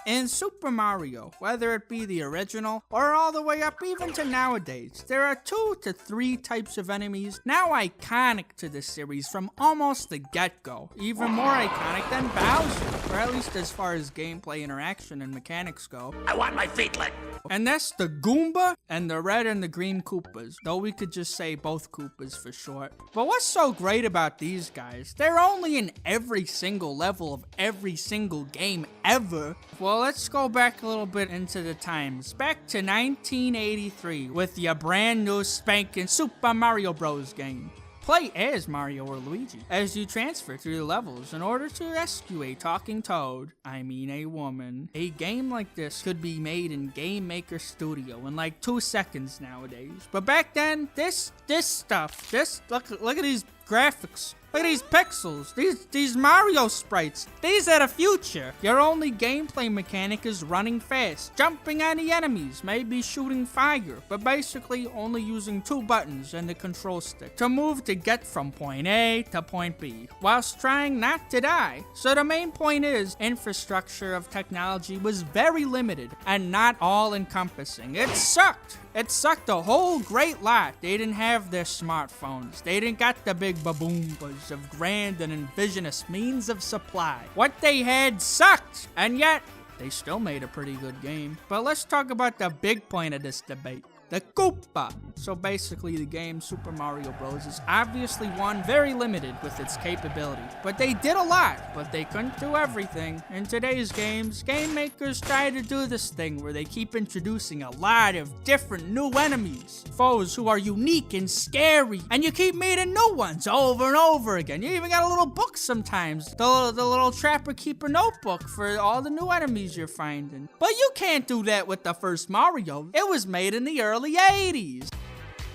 In Super Mario, whether it be the original or all the way up even to nowadays, there are 2 to 3 types of enemies now iconic to the series from almost the get-go. Even more iconic than Bowser, or at least as far as gameplay interaction and mechanics go. I want my feet licked. And that's the Goomba and the red and the green Koopas, though we could just say both Koopas for short. But what's so great about these guys? They're only in every single level of every single game ever. Well, let's go back a little bit into the times. Back to 1983 with your brand new spanking Super Mario Bros. Game. Play as Mario or Luigi as you transfer through the levels in order to rescue a talking toad, I mean a woman. A game like this could be made in Game Maker Studio in like 2 seconds nowadays. But back then, this stuff, look at these graphics. Look at these pixels, these Mario sprites. These are the future. Your only gameplay mechanic is running fast, jumping on the enemies, maybe shooting fire, but basically only using 2 buttons and the control stick to move to get from point A to point B, whilst trying not to die. So the main point is, infrastructure of technology was very limited and not all encompassing. It sucked. It sucked a whole great lot. They didn't have their smartphones. They didn't got the big baboombas of grand and envisionous means of supply. What they had sucked, and yet they still made a pretty good game. But let's talk about the big point of this debate. The Koopa. So basically the game Super Mario Bros. Is obviously one very limited with its capability. But they did a lot, but they couldn't do everything. In today's games, game makers try to do this thing where they keep introducing a lot of different new enemies. Foes who are unique and scary, and you keep meeting new ones over and over again. You even got a little book sometimes. The little Trapper Keeper notebook for all the new enemies you're finding. But you can't do that with the first Mario. It was made in the early 80s.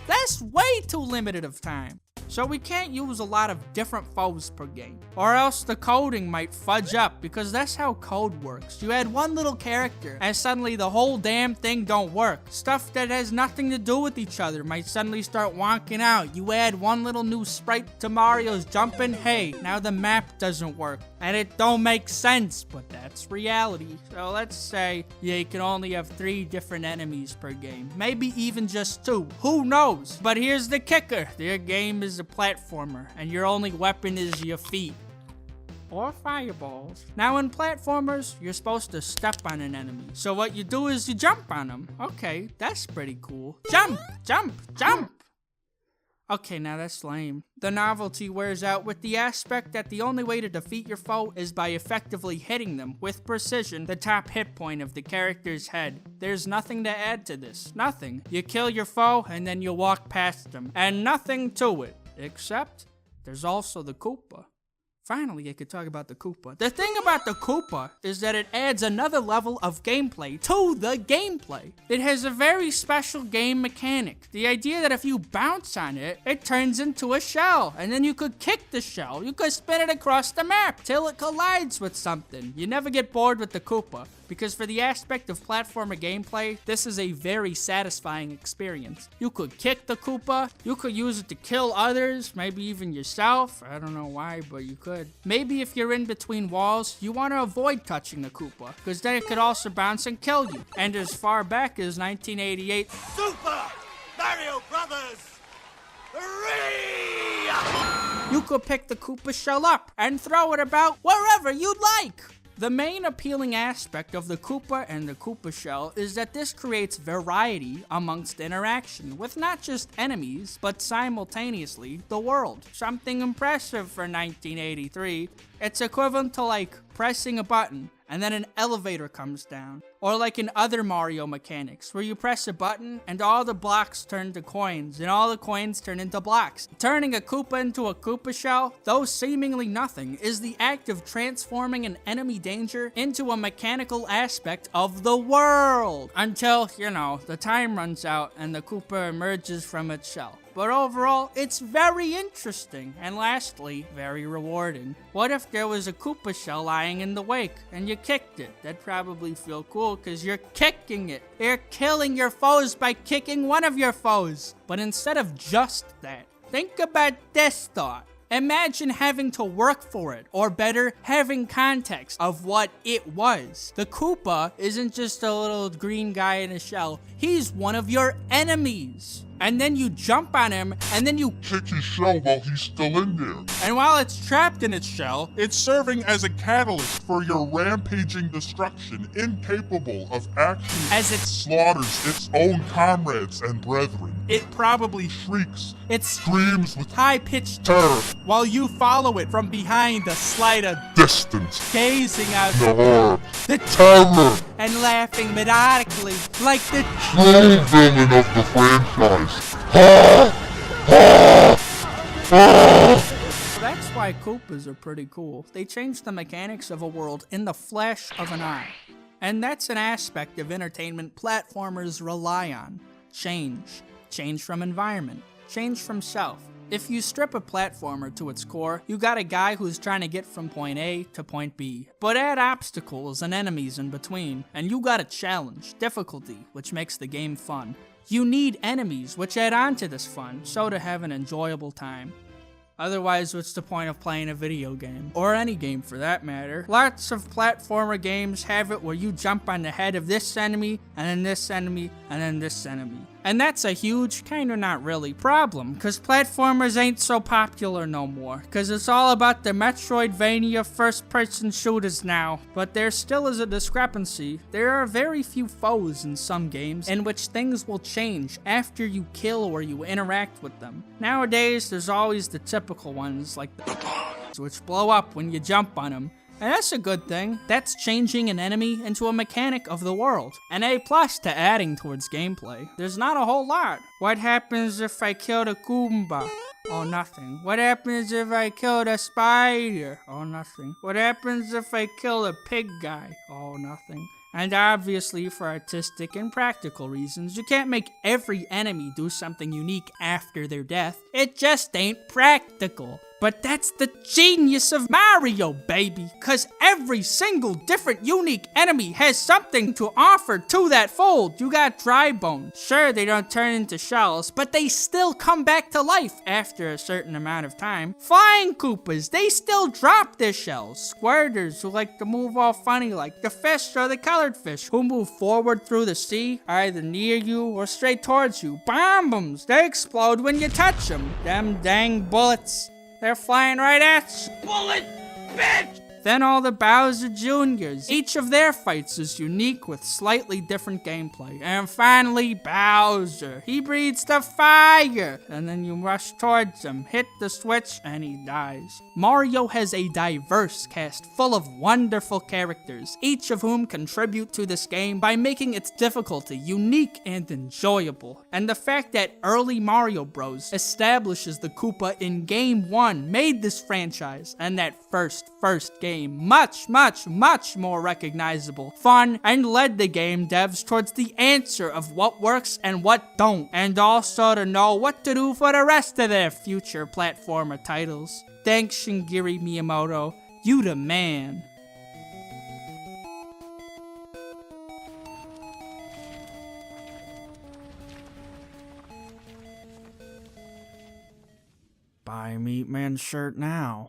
That's way too limited of time. So we can't use a lot of different foes per game, or else the coding might fudge up, because that's how code works. You add one little character and suddenly the whole damn thing don't work. Stuff that has nothing to do with each other might suddenly start wonking out. You add one little new sprite to Mario's jumping, hey, now the map doesn't work. And it don't make sense, but that's reality. So let's say you can only have 3 different enemies per game. Maybe even just 2. Who knows? But here's the kicker. Your game is a platformer, and your only weapon is your feet. Or fireballs. Now in platformers, you're supposed to step on an enemy. So what you do is you jump on them. Okay, that's pretty cool. Jump! Jump! Jump! Okay, now that's lame. The novelty wears out with the aspect that the only way to defeat your foe is by effectively hitting them with precision the top hit point of the character's head. There's nothing to add to this. Nothing. You kill your foe and then you walk past them. And nothing to it. Except, there's also the Koopa. Finally, I could talk about the Koopa. The thing about the Koopa is that it adds another level of gameplay to the gameplay. It has a very special game mechanic. The idea that if you bounce on it, it turns into a shell, and then you could kick the shell. You could spin it across the map till it collides with something. You never get bored with the Koopa, because for the aspect of platformer gameplay, this is a very satisfying experience. You could kick the Koopa, you could use it to kill others, maybe even yourself. I don't know why, but you could. Maybe if you're in between walls, you want to avoid touching the Koopa, because then it could also bounce and kill you. And as far back as 1988, Super Mario Brothers 3! you could pick the Koopa shell up and throw it about wherever you'd like. The main appealing aspect of the Koopa and the Koopa shell is that this creates variety amongst interaction with not just enemies, but simultaneously the world. Something impressive for 1983. It's equivalent to like pressing a button and then an elevator comes down. Or like in other Mario mechanics, where you press a button and all the blocks turn to coins, and all the coins turn into blocks. Turning a Koopa into a Koopa shell, though seemingly nothing, is the act of transforming an enemy danger into a mechanical aspect of the world. Until, you know, the time runs out and the Koopa emerges from its shell. But overall, it's very interesting, and lastly, very rewarding. What if there was a Koopa shell lying in the wake, and you kicked it? That'd probably feel cool, because you're kicking it. You're killing your foes by kicking one of your foes. But instead of just that, think about this thought. Imagine having to work for it, or better, having context of what it was. The Koopa isn't just a little green guy in a shell, he's one of your enemies. And then you jump on him, and then you kick his shell while he's still in there. And while it's trapped in its shell, It's serving as a catalyst for your rampaging destruction, incapable of action, as it slaughters its own comrades and brethren. it probably Shrieks, it's screams with high-pitched terror, while you follow it from behind a slight of distance, gazing out the horror, the terror, and laughing methodically like the true villain of the franchise. Ha! Ha! Ha! That's why Koopas are pretty cool. They change the mechanics of a world in the flash of an eye. And that's an aspect of entertainment platformers rely on. Change. Change from environment. Change from self. If you strip a platformer to its core, you got a guy who's trying to get from point A to point B. But add obstacles and enemies in between, and you got a challenge, difficulty, which makes the game fun. You need enemies, which add on to this fun, so to have an enjoyable time. Otherwise, what's the point of playing a video game? Or any game for that matter. Lots of platformer games have it where you jump on the head of this enemy, and then this enemy, and then this enemy. And that's a huge, kinda not really, problem, cause platformers ain't so popular no more, cause it's all about the Metroidvania first-person shooters now. But there still is a discrepancy. There are very few foes in some games in which things will change after you kill or you interact with them. Nowadays, there's always the typical ones like the which blow up when you jump on them. And that's a good thing. That's changing an enemy into a mechanic of the world. An A+ to adding towards gameplay. There's not a whole lot. What happens if I kill the Koopa? Oh, nothing. What happens if I kill the spider? Oh, nothing. What happens if I kill the pig guy? Oh, nothing. And obviously, for artistic and practical reasons, you can't make every enemy do something unique after their death. It just ain't practical. But that's the genius of Mario, baby! Cause every single different unique enemy has something to offer to that fold. You got dry bones. Sure, they don't turn into shells, but they still come back to life after a certain amount of time. Flying Koopas, they still drop their shells. Squirters who like to move all funny like the fish or the colored fish who move forward through the sea, either near you or straight towards you. Bombs, they explode when you touch them. Them dang bullets. They're flying right at you. Bullet, bitch! Then all the Bowser Juniors. Each of their fights is unique with slightly different gameplay. And finally, Bowser. He breathes the fire. And then you rush towards him, hit the switch, and he dies. Mario has a diverse cast full of wonderful characters, each of whom contribute to this game by making its difficulty unique and enjoyable. And the fact that early Mario Bros. Establishes the Koopa in Game 1 made this franchise and that first game much more recognizable, fun, and led the game devs towards the answer of what works and what don't, and also to know what to do for the rest of their future platformer titles. Thanks, Shigeru Miyamoto. You the man. Buy Meatman shirt now.